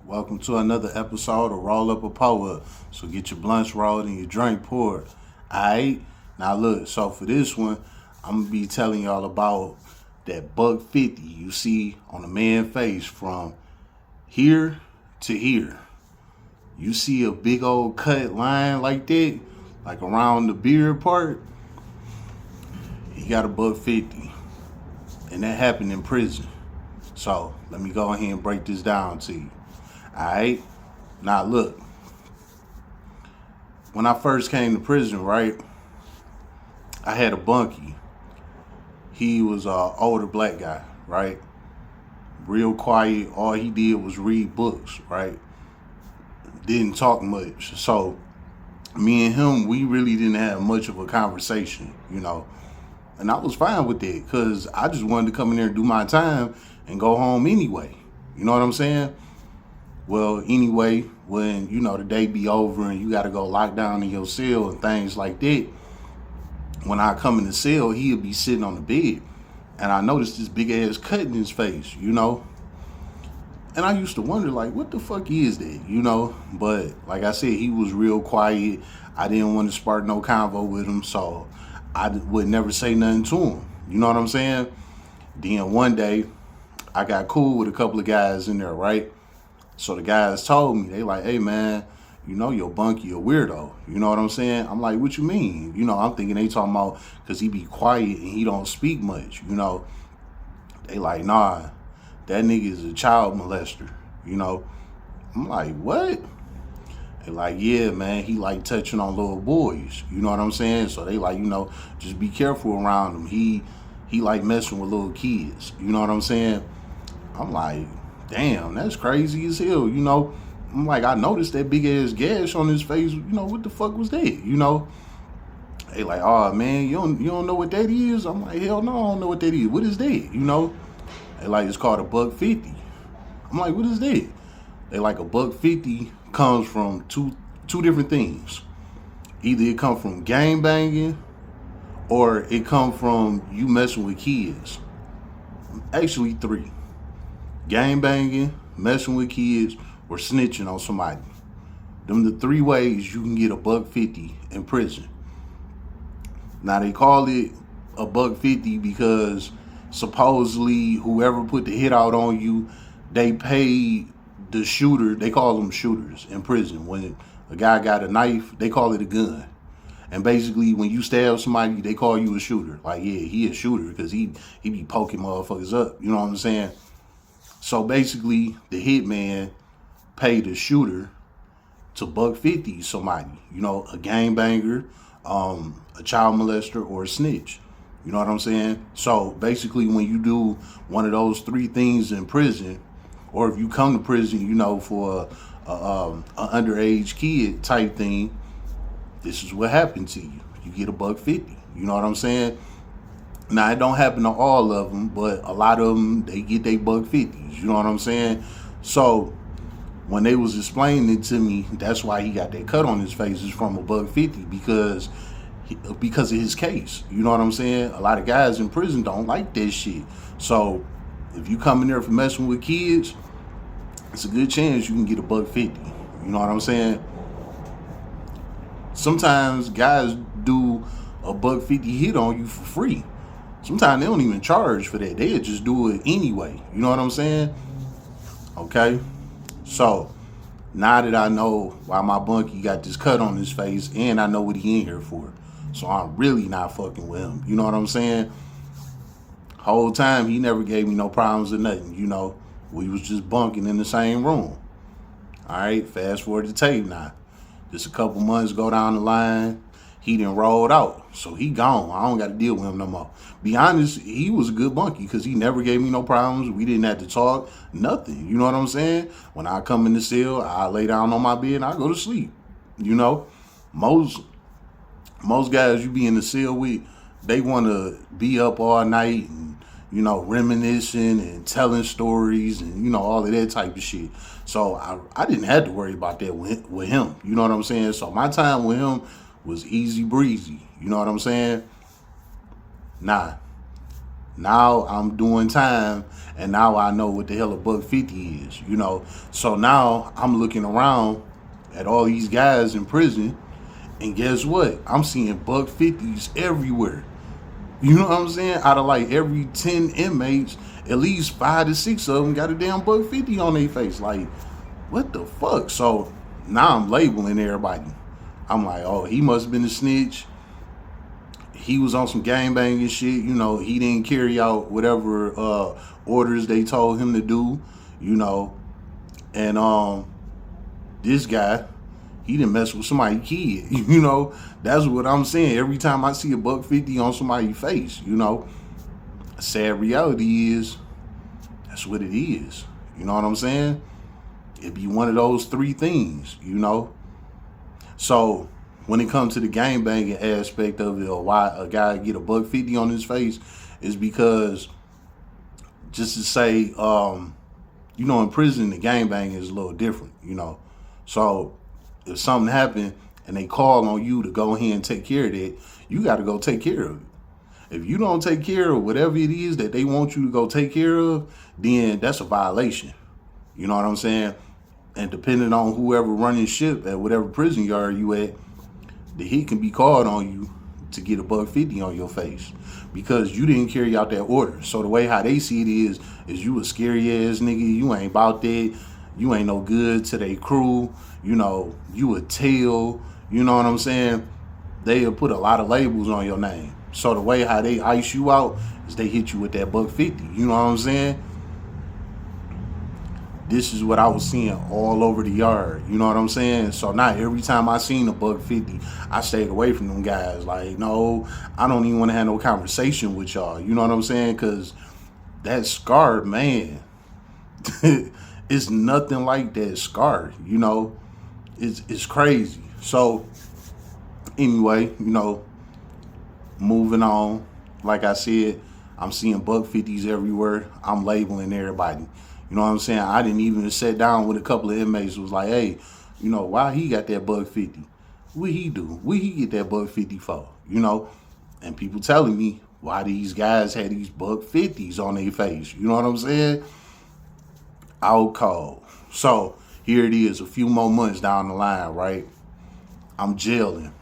Welcome to another episode of Roll Up a Pour Up. So get your blunts rolled and your drink poured. Alright? Now look, so for this one, I'm gonna be telling y'all about that buck 50 you see on a man's face from here to here. You see a big old cut line like that, like around the beard part, he got a buck 50. And that happened in prison. So let me go ahead and break this down to you. Alright? Now look. When I first came to prison, right? I had a bunkie. He was an older black guy, right? Real quiet. All he did was read books, right? Didn't talk much. So me and him, we really didn't have much of a conversation. And I was fine with that because I just wanted to come in there and do my time and go home anyway. You know what I'm saying? Well, anyway, when, the day be over and you got to go lock down in your cell and things like that, when I come in the cell, he'll be sitting on the bed. And I noticed this big ass cut in his face. And I used to wonder, like, what the fuck is that? But like I said, he was real quiet. I didn't want to spark no convo with him, so I would never say nothing to him. You know what I'm saying? Then one day, I got cool with a couple of guys in there, right? So the guys told me, they like, hey man, your bunkie a weirdo. You know what I'm saying? I'm like, what you mean? I'm thinking they talking about because he be quiet and he don't speak much. They like, nah, that nigga is a child molester. I'm like, what? They like, yeah, man, he like touching on little boys. You know what I'm saying? So they like, just be careful around him. He like messing with little kids. You know what I'm saying? I'm like, damn, that's crazy as hell. I'm like, I noticed that big ass gash on his face. What the fuck was that? They like, oh man, you don't know what that is? I'm like, hell no, I don't know what that is. What is that? They like, it's called a buck 50. I'm like, what is that? They like, a buck 50 comes from two different things. Either it come from gang banging or it come from you messing with kids. Actually, three. Gang banging, messing with kids, or snitching on somebody. Them the three ways you can get a buck 50 in prison. Now they call it a buck 50 because supposedly whoever put the hit out on you, they paid the shooter. They call them shooters in prison. When a guy got a knife, they call it a gun. And basically, when you stab somebody, they call you a shooter. Like, yeah, he a shooter because he be poking motherfuckers up. You know what I'm saying? So basically, the hitman paid the shooter to buck 50 somebody. A gangbanger, a child molester, or a snitch. You know what I'm saying? So basically, when you do one of those three things in prison, or if you come to prison, for a underage kid type thing, this is what happened to you. You get a buck 50. You know what I'm saying? Now, it don't happen to all of them, but a lot of them, they get their buck 50s. You know what I'm saying? So, when they was explaining it to me, that's why he got that cut on his face is from a buck 50 because of his case. You know what I'm saying? A lot of guys in prison don't like that shit. So, if you come in there for messing with kids, it's a good chance you can get a buck 50. You know what I'm saying? Sometimes guys do a buck 50 hit on you for free. Sometimes they don't even charge for that. They'll just do it anyway. You know what I'm saying? Okay? So, now that I know why my bunkie got this cut on his face and I know what he in here for. So, I'm really not fucking with him. You know what I'm saying? Whole time, he never gave me no problems or nothing. We was just bunking in the same room. Alright, fast forward to tape now. Just a couple months go down the line. He done rolled out. So he gone. I don't got to deal with him no more. Be honest, he was a good bunkie because he never gave me no problems. We didn't have to talk. Nothing. You know what I'm saying? When I come in the cell, I lay down on my bed and I go to sleep. Most guys you be in the cell with, they want to be up all night and, reminiscing and telling stories and, all of that type of shit. So I didn't have to worry about that with him. You know what I'm saying? So my time with him was easy breezy. You know what I'm saying? Nah. Now I'm doing time, and now I know what the hell a $1.50 is, you know. So now I'm looking around at all these guys in prison, and guess what? I'm seeing $1.50s everywhere. You know what I'm saying? Out of like every 10 inmates, at least 5 to 6 of them got a damn $1.50 on their face. Like, what the fuck? So now I'm labeling everybody. I'm like, oh, he must have been a snitch. He was on some gangbanging shit. You know, he didn't carry out whatever orders they told him to do. You know, and this guy, he didn't mess with somebody's kid. You know, that's what I'm saying. Every time I see a $1.50 on somebody's face, you know, sad reality is that's what it is. You know what I'm saying? It'd be one of those three things, you know. So when it comes to the gangbanging aspect of it, or why a guy get a $1.50 on his face, is because, just to say, you know, in prison the gangbanging is a little different, you know. So if something happened and they call on you to go ahead and take care of it, you got to go take care of it. If you don't take care of whatever it is that they want you to go take care of, then that's a violation. You know what I'm saying? And depending on whoever running ship at whatever prison yard you at, the hit can be called on you to get a $1.50 on your face because you didn't carry out that order. So the way how they see it is you a scary ass nigga. You ain't about that. You ain't no good to their crew. You know, you a tail. You know what I'm saying? They'll put a lot of labels on your name. So the way how they ice you out is they hit you with that $1.50. You know what I'm saying? This is what I was seeing all over the yard. You know what I'm saying? So now every time I seen a $1.50, I stayed away from them guys. Like, no, I don't even want to have no conversation with y'all. You know what I'm saying? Because that scar, man, it's nothing like that scar. You know, it's crazy. So anyway, you know, moving on. Like I said, I'm seeing $1.50s everywhere. I'm labeling everybody. You know what I'm saying? I didn't even sit down with a couple of inmates. Was like, hey, you know, why he got that $1.50? What he do? What he get that $1.50 for? You know? And people telling me why these guys had these $1.50s on their face. You know what I'm saying? Out cold. So here it is, a few more months down the line, right? I'm jailing.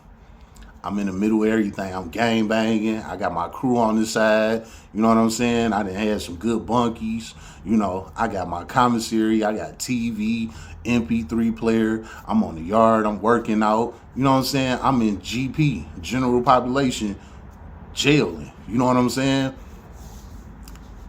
I'm in the middle of everything. I'm gang banging. I got my crew on the side. You know what I'm saying? I done had some good bunkies. You know, I got my commissary. I got TV, MP3 player. I'm on the yard. I'm working out. You know what I'm saying? I'm in GP, general population, jailing. You know what I'm saying?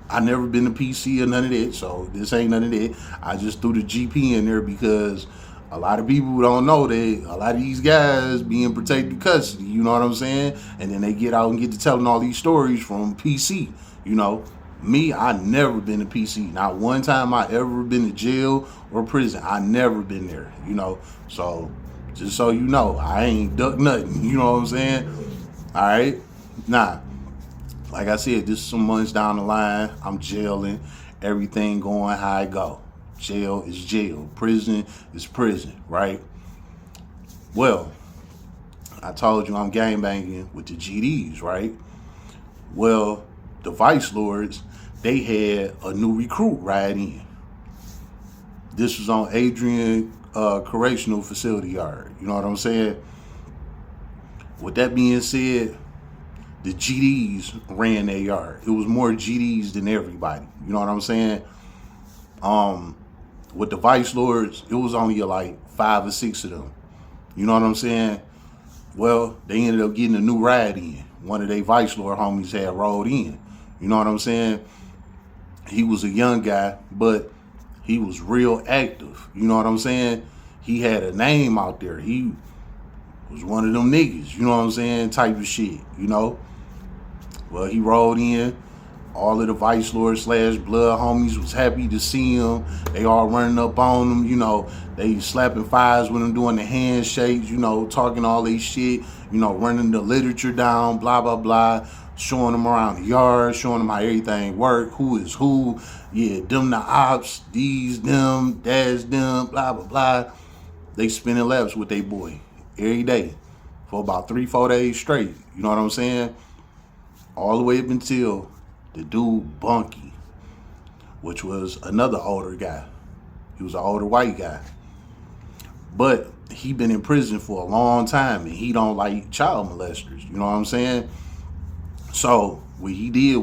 I never been to PC or none of that, so this ain't none of that. I just threw the GP in there because a lot of people don't know that a lot of these guys be in protective custody, you know what I'm saying? And then they get out and get to telling all these stories from PC, you know. Me, I never been to PC. Not one time I ever been to jail or prison. I never been there, you know. So, just so you know, I ain't duck nothing, you know what I'm saying? All right? Nah. Like I said, this is some months down the line. I'm jailing. Everything going how I go. Jail is jail. Prison is prison, right? Well, I told you I'm gangbanging with the GDs, right? Well, the Vice Lords, they had a new recruit ride in. This was on Adrian Correctional Facility Yard. You know what I'm saying? With that being said, the GDs ran their yard. It was more GDs than everybody. You know what I'm saying? With the Vice Lords, it was only like 5 or 6 of them. You know what I'm saying? Well, they ended up getting a new ride in. One of their Vice Lord homies had rolled in. You know what I'm saying? He was a young guy, but he was real active. You know what I'm saying? He had a name out there. He was one of them niggas, you know what I'm saying, type of shit, you know? Well, he rolled in. All of the Vice Lord / blood homies was happy to see him. They all running up on him, you know. They slapping fives with him, doing the handshakes, you know, talking all this shit, you know, running the literature down, blah, blah, blah, showing them around the yard, showing them how everything work, who is who, yeah, them the ops, these, them, that's them, blah, blah, blah. They spinning laps with their boy every day for about 3-4 days straight, you know what I'm saying? All the way up until the dude Bunky, which was another older guy. He was an older white guy. But he been in prison for a long time and he don't like child molesters. You know what I'm saying? So what he did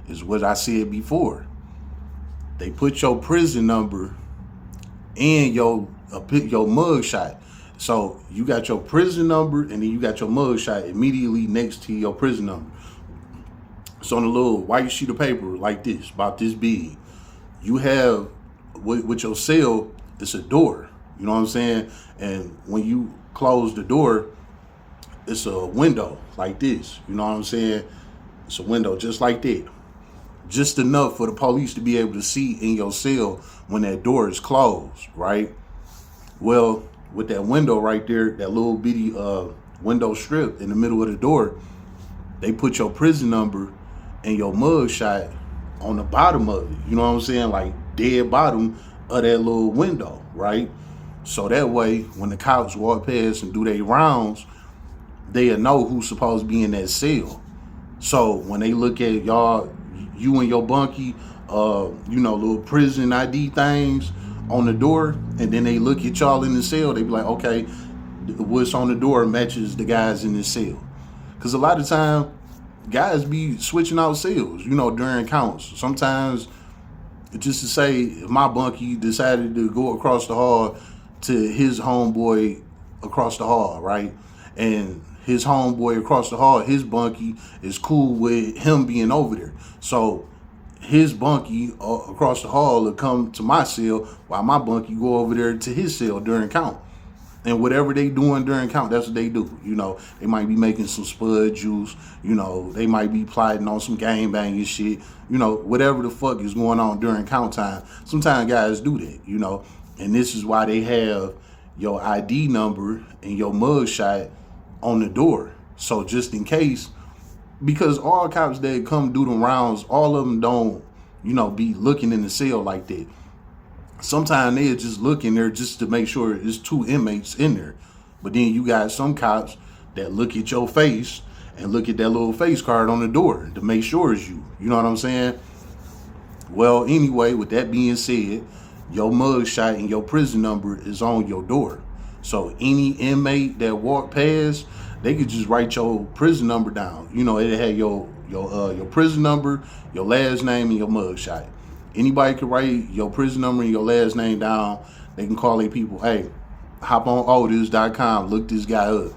is what I said before. They put your prison number and your mug shot. So you got your prison number and then you got your mug shot immediately next to your prison number. So on a little white sheet of paper like this, about this big, you have with your cell, it's a door. You know what I'm saying? And when you close the door, it's a window like this. You know what I'm saying? It's a window just like that. Just enough for the police to be able to see in your cell when that door is closed, right? Well, with that window right there, that little bitty window strip in the middle of the door, they put your prison number and your mug shot on the bottom of it. You know what I'm saying? Like dead bottom of that little window, right? So that way, when the cops walk past and do their rounds, they'll know who's supposed to be in that cell. So when they look at y'all, you and your Bunky, little prison ID things on the door, and then they look at y'all in the cell, they be like, okay, what's on the door matches the guys in the cell. Because a lot of time, guys be switching out cells, during counts. Sometimes, just to say, if my Bunky decided to go across the hall to his homeboy across the hall, right? And his homeboy across the hall, his Bunky is cool with him being over there. So his Bunky across the hall will come to my cell while my Bunky go over there to his cell during count. And whatever they doing during count, that's what they do. They might be making some spud juice. They might be plotting on some gang banging shit. Whatever the fuck is going on during count time. Sometimes guys do that, And this is why they have your ID number and your mug shot on the door. So just in case, because all cops that come do them rounds, all of them don't, be looking in the cell like that. Sometimes they're just looking there just to make sure there's two inmates in there. But then you got some cops that look at your face and look at that little face card on the door to make sure it's you. You know what I'm saying? Well, anyway, with that being said, your mug shot and your prison number is on your door. So any inmate that walk past, they could just write your prison number down. It had your prison number, your last name, and your mug shot. Anybody could write your prison number and your last name down. They can call their people, hey, hop on Otis.com, look this guy up.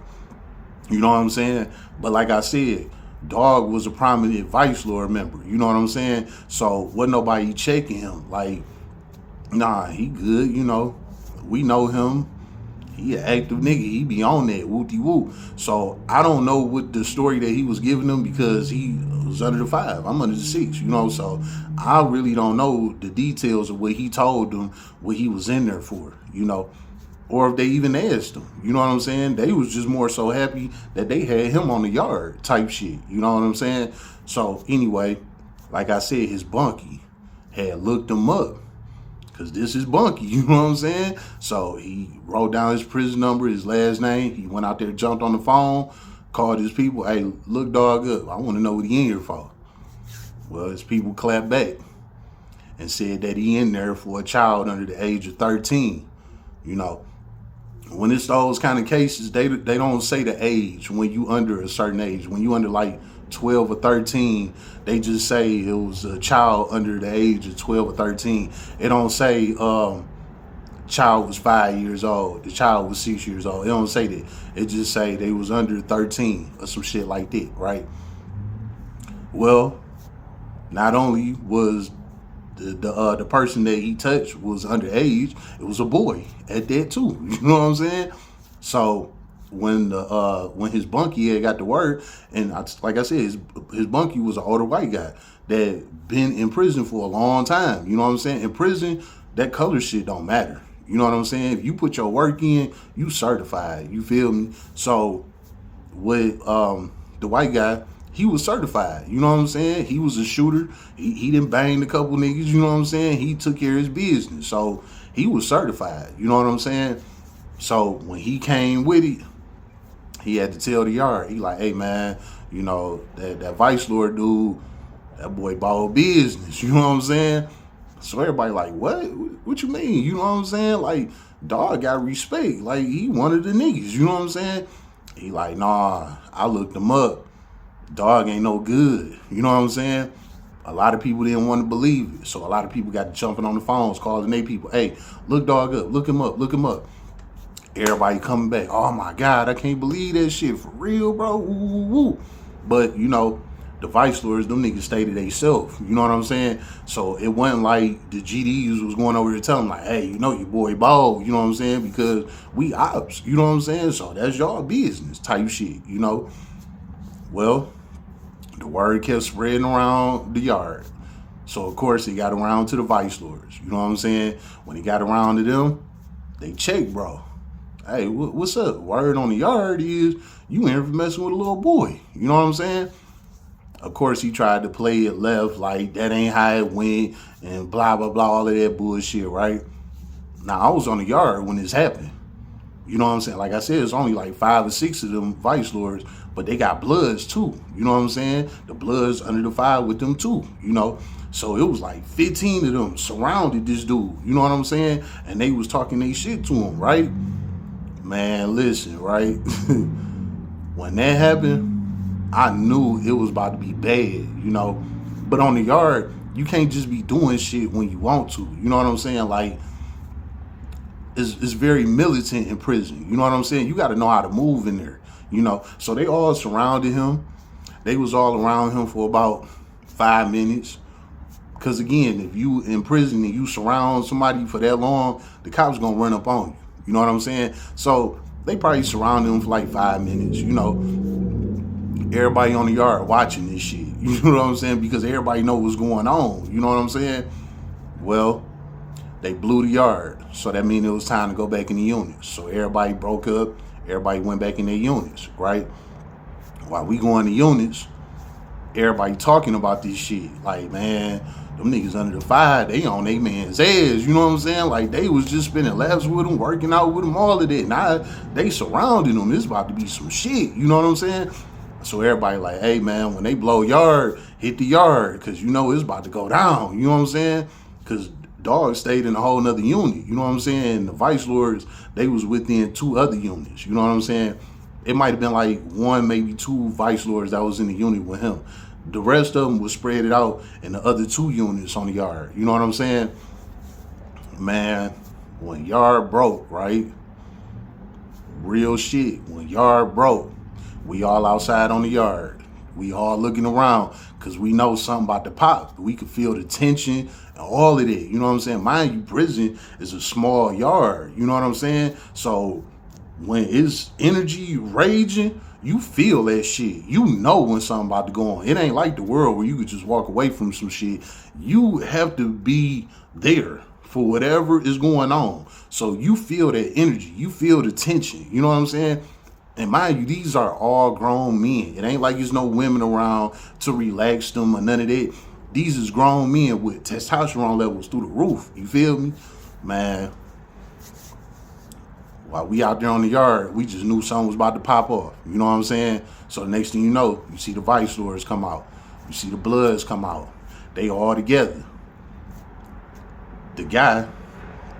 You know what I'm saying? But like I said, Dog was a prominent Vice Lord member. You know what I'm saying? So wasn't nobody checking him. Like, nah, he good, We know him. He an active nigga. He be on that whoop-de-whoop. So I don't know what the story that he was giving them because he was under the 5. I'm under the 6, So I really don't know the details of what he told them, what he was in there for, Or if they even asked him. You know what I'm saying? They was just more so happy that they had him on the yard type shit. You know what I'm saying? So anyway, like I said, his Bunky had looked him up. Because this is Bunky, you know what I'm saying? So he wrote down his prison number, his last name. He went out there, jumped on the phone, called his people. Hey, look Dog up. I want to know what he in here for. Well, his people clapped back and said that he in there for a child under the age of 13. When it's those kind of cases, they don't say the age when you under a certain age. When you under like 12 or 13, they just say it was a child under the age of 12 or 13. It don't say child was 5 years old, the child was 6 years old. It don't say that. It just say they was under 13 or some shit like that, right? Well, not only was the person that he touched was underage, it was a boy at that too. You know what I'm saying? So when his Bunky had got to work, and like I said, his Bunky was an older white guy that been in prison for a long time. You know what I'm saying? In prison, that color shit don't matter. You know what I'm saying? If you put your work in, you certified. You feel me? So with the white guy, he was certified. You know what I'm saying? He was a shooter. He done banged a couple niggas. You know what I'm saying? He took care of his business. So he was certified. You know what I'm saying? So when he came with it, he had to tell the yard. He like, hey man, that Vice Lord dude, That boy bought business. You know what I'm saying? So everybody like, what? What you mean? You know what I'm saying? Like, dog got respect. Like, he one of the niggas. You know what I'm saying? He like, nah, I looked him up. Dog ain't no good. You know what I'm saying? A lot of people didn't want to believe it. So a lot of people got jumping on the phones, calling their people. Hey, look dog up. Look him up. Look him up. Everybody coming back. Oh my God, I can't believe that shit. For real, bro. Woo, woo, woo. But, you know, the vice lords, them niggas stated they self. You know what I'm saying? So it wasn't like the GDs was going over to tell them like, hey, you know your boy bald. You know what I'm saying? Because we ops. You know what I'm saying? So that's y'all business type shit, you know? Well, the word kept spreading around the yard. So, of course, it got around to the vice lords. You know what I'm saying? When it got around to them, they checked, bro. Hey, what's up? Word on the yard is you in here messing with a little boy. You know what I'm saying? Of course, he tried to play it left like that ain't how it went and blah, blah, blah, all of that bullshit, right? Now, I was on the yard when this happened. You know what I'm saying? Like I said, it's only like 5 or 6 of them vice lords, but they got bloods too. You know what I'm saying? The bloods under the fire with them too, you know? So it was like 15 of them surrounded this dude. You know what I'm saying? And they was talking they shit to him, right? Man, listen, right? When that happened, I knew it was about to be bad, you know? But on the yard, you can't just be doing shit when you want to. You know what I'm saying? Like, it's very militant in prison. You know what I'm saying? You got to know how to move in there, you know? So they all surrounded him. They was all around him for about 5 minutes. Because, again, if you in prison and you surround somebody for that long, the cops going to run up on you. You know what I'm saying? So they probably surrounded him for like 5 minutes, you know? Everybody on the yard watching this shit. You know what I'm saying? Because everybody know what's going on. You know what I'm saying? Well, they blew the yard. So that means it was time to go back in the units. So everybody broke up. Everybody went back in their units, right? While we go in the units, everybody talking about this shit. Like, man, them niggas under the fire, they on they man's ass. You know what I'm saying? Like, they was just spending laps with them, working out with them, all of that. Now, they surrounding them. It's about to be some shit. You know what I'm saying? So everybody like, hey, man, when they blow yard, hit the yard. Because you know it's about to go down. You know what I'm saying? Because dog stayed in a whole nother unit. You know what I'm saying? The vice lords, they was within 2 other units. You know what I'm saying? It might have been like 1, maybe 2 vice lords that was in the unit with him. The rest of them was spread it out in the other 2 units on the yard. You know what I'm saying? Man, when yard broke, right? Real shit. When yard broke, we all outside on the yard. We all looking around because we know something about to pop. We could feel the tension and all of that. You know what I'm saying? Mind you, prison is a small yard. You know what I'm saying? So when it's energy raging, you feel that shit. You know when something about to go on. It ain't like the world where you could just walk away from some shit. You have to be there for whatever is going on. So you feel that energy. You feel the tension. You know what I'm saying? And mind you, these are all grown men. It ain't like there's no women around to relax them or none of that. These is grown men with testosterone levels through the roof. You feel me? Man, while we out there on the yard, we just knew something was about to pop off. You know what I'm saying? So the next thing you know, you see the vice lords come out. You see the bloods come out. They all together. The guy,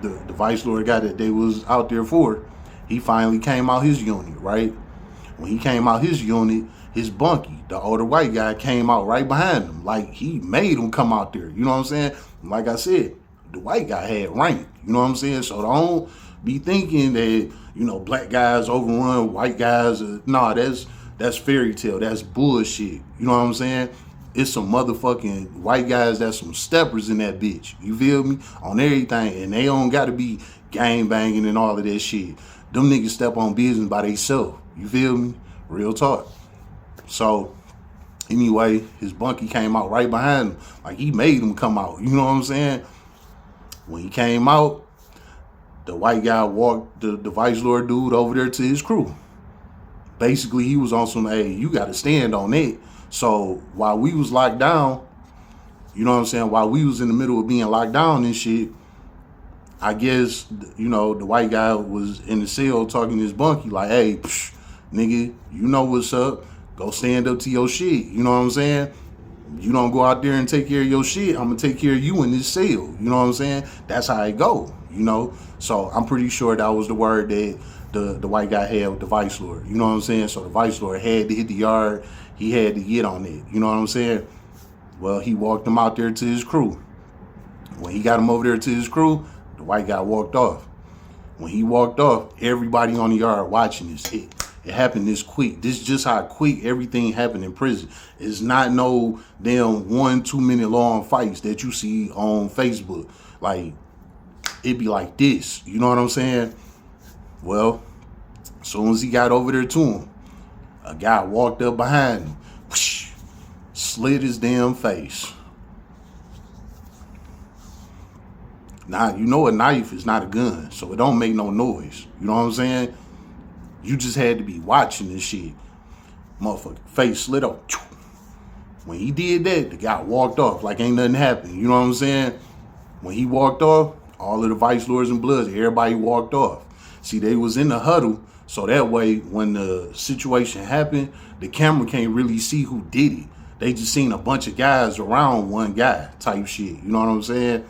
the vice lord guy that they was out there for, he finally came out his unit, right? When he came out his unit, his bunkie, the older white guy, came out right behind him. Like, he made him come out there. You know what I'm saying? Like I said, the white guy had rank. You know what I'm saying? So don't be thinking that, you know, black guys overrun white guys. Nah, that's fairy tale. That's bullshit. You know what I'm saying? It's some motherfucking white guys that's some steppers in that bitch. You feel me? On everything. And they don't got to be gang banging and all of that shit. Them niggas step on business by themselves. You feel me? Real talk. So, anyway, his bunkie came out right behind him. Like, he made him come out. You know what I'm saying? When he came out, the white guy walked the vice lord dude over there to his crew. Basically, he was on some, hey, you got to stand on it. So, while we was locked down, you know what I'm saying? While we was in the middle of being locked down and shit, I guess, you know, the white guy was in the cell talking to his bunkie like, hey, nigga, you know what's up. Go stand up to your shit. You know what I'm saying? You don't go out there and take care of your shit, I'm gonna take care of you in this cell. You know what I'm saying? That's how it go, you know? So I'm pretty sure that was the word that the white guy had with the vice lord. You know what I'm saying? So the vice lord had to hit the yard. He had to get on it. You know what I'm saying? Well, he walked him out there to his crew. When he got him over there to his crew, the white guy walked off. When he walked off, everybody on the yard watching this. It happened this quick. This is just how quick everything happened in prison. It's not no damn 1-2 minute long fights that you see on Facebook. Like, it be like this. You know what I'm saying? Well, as soon as he got over there to him, a guy walked up behind him, whoosh, slit his damn face. Now, you know a knife is not a gun, so it don't make no noise. You know what I'm saying? You just had to be watching this shit. Motherfucker, face slit up. When he did that, the guy walked off like ain't nothing happened. You know what I'm saying? When he walked off, all of the vice lords and bloods, everybody walked off. See, they was in the huddle, so that way when the situation happened, the camera can't really see who did it. They just seen a bunch of guys around one guy type shit. You know what I'm saying?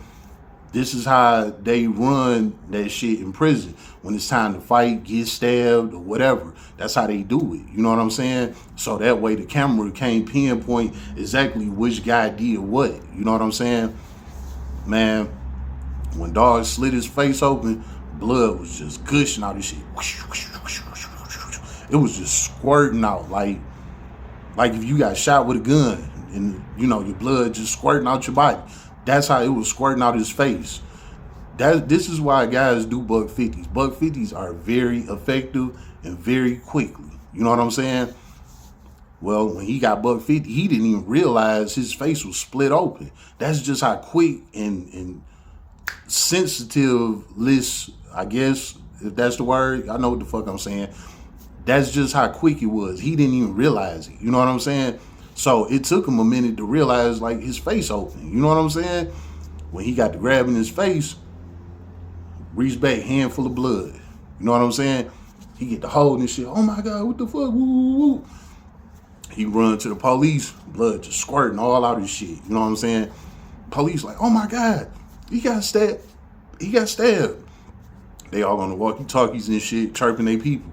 This is how they run that shit in prison. When it's time to fight, get stabbed, or whatever. That's how they do it. You know what I'm saying? So that way the camera can't pinpoint exactly which guy did what. You know what I'm saying? Man, when dog slit his face open, blood was just gushing out of shit. It was just squirting out like if you got shot with a gun and, you know, your blood just squirting out your body. That's how it was squirting out his face. This is why guys do buck 50s. Buck 50s are very effective and very quickly. You know what I'm saying? Well, when he got buck 50, he didn't even realize his face was split open. That's just how quick and sensitive list, I guess, if that's the word. I know what the fuck I'm saying. That's just how quick it was. He didn't even realize it. You know what I'm saying? So it took him a minute to realize, like, his face open. You know what I'm saying? When he got to grabbing his face, reached back, handful of blood. You know what I'm saying? He get to holding this shit. Oh my God, what the fuck? Woo, woo, woo. He run to the police, blood just squirting all out his shit. You know what I'm saying? Police like, oh my God, he got stabbed. He got stabbed. They all on the walkie-talkies and shit, chirping their people.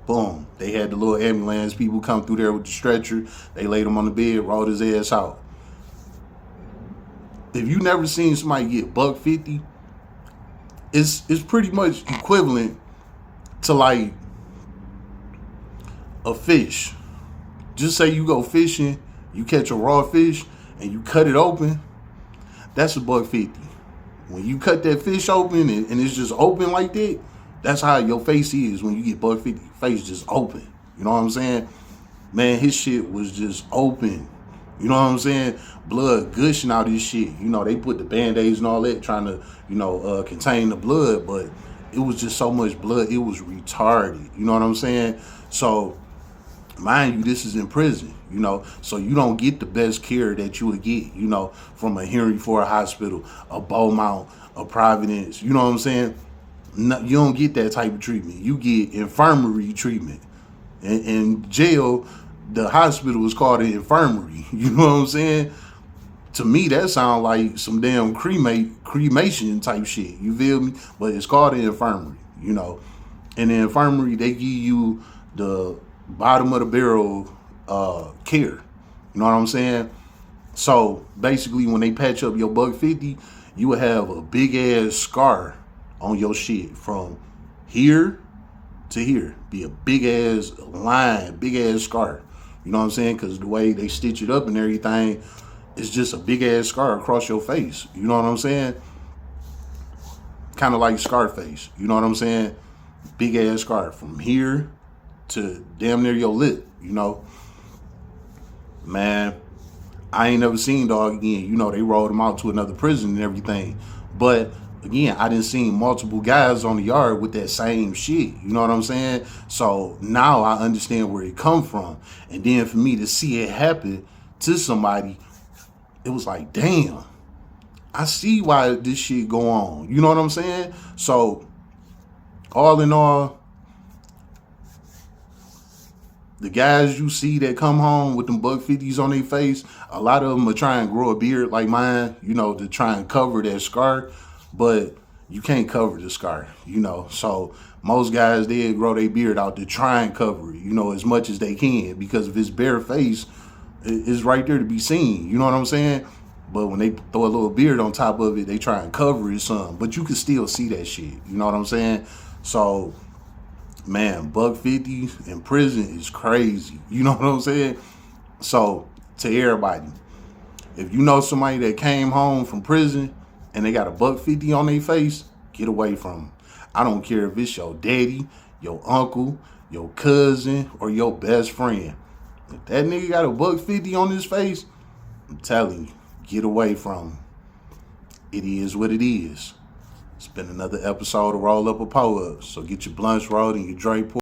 Boom. They had the little ambulance people come through there with the stretcher. They laid him on the bed, rolled his ass out. If you never seen somebody get buck 50, it's pretty much equivalent to like a fish. Just say you go fishing, you catch a raw fish, and you cut it open. That's a buck 50. When you cut that fish open and it's just open like that, that's how your face is when you get buck 50. Face just open. You know what I'm saying? Man, his shit was just open. You know what I'm saying? Blood gushing out his shit. You know, they put the band-aids and all that trying to, you know, contain the blood, but it was just so much blood. It was retarded. You know what I'm saying? So, mind you, this is in prison, you know, so you don't get the best care that you would get, you know, from a Henry Ford Hospital, a Beaumont, a Providence. You know what I'm saying? No, you don't get that type of treatment. You get infirmary treatment. In jail, the hospital was called an infirmary. You know what I'm saying? To me, that sounds like some damn cremation type shit. You feel me? But it's called an infirmary, you know. In the infirmary, they give you the bottom of the barrel care. You know what I'm saying? So basically, when they patch up your buck 50, you will have a big ass scar on your shit from here to here. Be a big ass line, big ass scar. You know what I'm saying? Because the way they stitch it up and everything, it's just a big ass scar across your face. You know what I'm saying? Kind of like Scarface. You know what I'm saying? Big ass scar from here to damn near your lip. You know? Man, I ain't never seen dog again. You know, they rolled him out to another prison and everything. But again, I didn't see multiple guys on the yard with that same shit. You know what I'm saying? So now I understand where it come from. And then for me to see it happen to somebody, it was like, damn, I see why this shit go on. You know what I'm saying? So all in all, The guys you see that come home with them $150s on their face, a lot of them are trying to grow a beard like mine, to try and cover that scar, but you can't cover the scar. So most guys, they grow their beard out to try and cover it, as much as they can, because if it's bare face, it's right there to be seen. You know what I'm saying? But when they throw a little beard on top of it, they try and cover it some. But you can still see that shit. You know what I'm saying? So, man, $150 in prison is crazy. You know what I'm saying? So, to everybody, if you know somebody that came home from prison and they got a $150 on their face, get away from them. I don't care if it's your daddy, your uncle, your cousin, or your best friend. If that nigga got a $150 on his face, I'm telling you, get away from him. It is what it is. It's been another episode of Roll Up a Pour Up. So get your blunts rolled and your Dre